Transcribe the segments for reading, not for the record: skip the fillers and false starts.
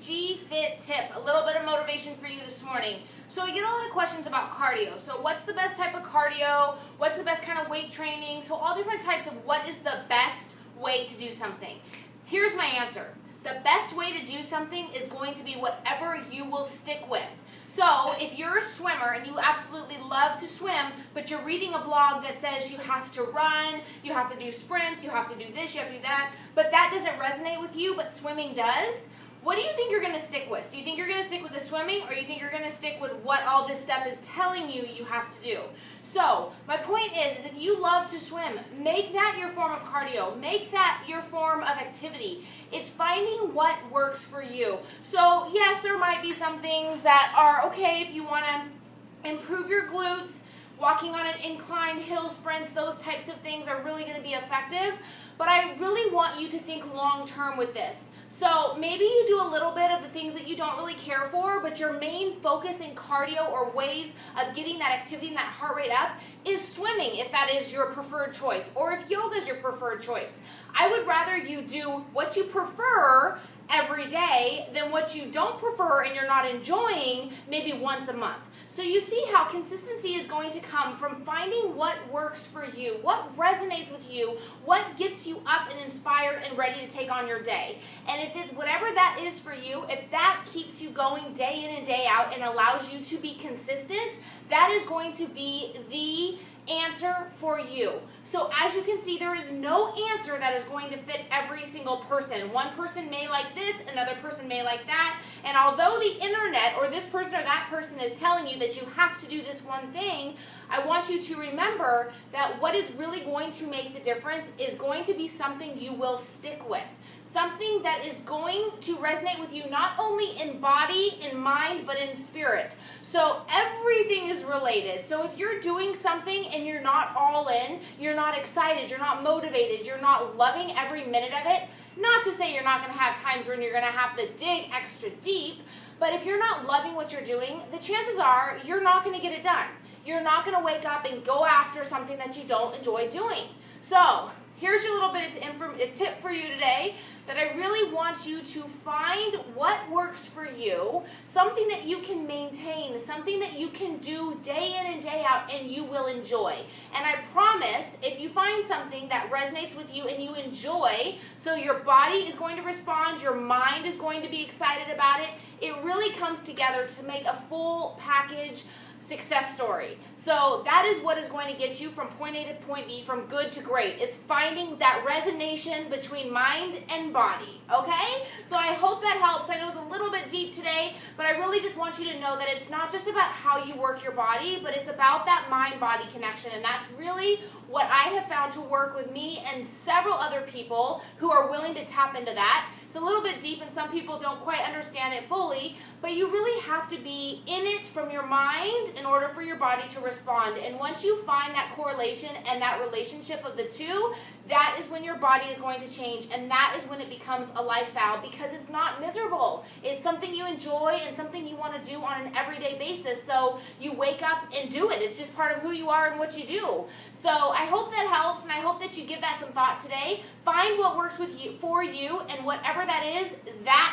G-Fit tip, a little bit of motivation for you this morning. So we get a lot of questions about cardio. So what's the best type of cardio? What's the best kind of weight training? So all different types of what is the best way to do something. Here's my answer. The best way to do something is going to be whatever you will stick with. So if you're a swimmer and you absolutely love to swim, but you're reading a blog that says you have to run, you have to do sprints, you have to do this, you have to do that, but that doesn't resonate with you, but swimming does, what do you think you're going to stick with? Do you think you're going to stick with the swimming, or you think you're going to stick with what all this stuff is telling you you have to do? So my point is if you love to swim, make that your form of cardio. Make that your form of activity. It's finding what works for you. So yes, there might be some things that are okay if you want to improve your glutes. Walking on an incline, hill sprints, those types of things are really going to be effective. But I really want you to think long term with this. So maybe you do a little bit of the things that you don't really care for, but your main focus in cardio or ways of getting that activity and that heart rate up is swimming, if that is your preferred choice, or if yoga is your preferred choice. I would rather you do what you prefer every day than what you don't prefer and you're not enjoying maybe once a month. So you see how consistency is going to come from finding what works for you, what resonates with you, what gets you up and inspired and ready to take on your day. And if it's whatever that is for you, if that keeps you going day in and day out and allows you to be consistent, that is going to be the answer for you. So as you can see, there is no answer that is going to fit every single person. One person may like this, another person may like that, and although the internet or this person or that person is telling you that you have to do this one thing, I want you to remember that what is really going to make the difference is going to be something you will stick with. Something that is going to resonate with you not only in body, in mind, but in spirit. So everything is related. So if you're doing something and you're not all in, you're not excited, you're not motivated, you're not loving every minute of it, not to say you're not going to have times when you're going to have to dig extra deep, but if you're not loving what you're doing, the chances are you're not going to get it done. You're not going to wake up and go after something that you don't enjoy doing. So here's your little bit of a tip for you today, that I really want you to find what works for you, something that you can maintain, something that you can do day in and day out and you will enjoy. And I promise, if you find something that resonates with you and you enjoy, so your body is going to respond, your mind is going to be excited about it, it really comes together to make a full package success story. So that is what is going to get you from point A to point B, from good to great, is finding that resonation between mind and body, okay? So I hope that helps. I know it's a little bit deep today, but I really just want you to know that it's not just about how you work your body, but it's about that mind-body connection, and that's really what I have found to work with me and several other people who are willing to tap into that. It's a little bit deep and some people don't quite understand it fully, but you really have to be in it from your mind in order for your body to respond. And once you find that correlation and that relationship of the two, that is when your body is going to change, and that is when it becomes a lifestyle, because it's not miserable. It's something you enjoy and something you want to do on an everyday basis. So you wake up and do it. It's just part of who you are and what you do. So I hope that helps, and I hope that you give that some thought today. Find what works with you, for you, and whatever that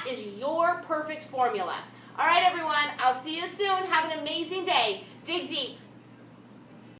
is your perfect formula. All right, everyone, I'll see you soon. Have an amazing day. Dig deep.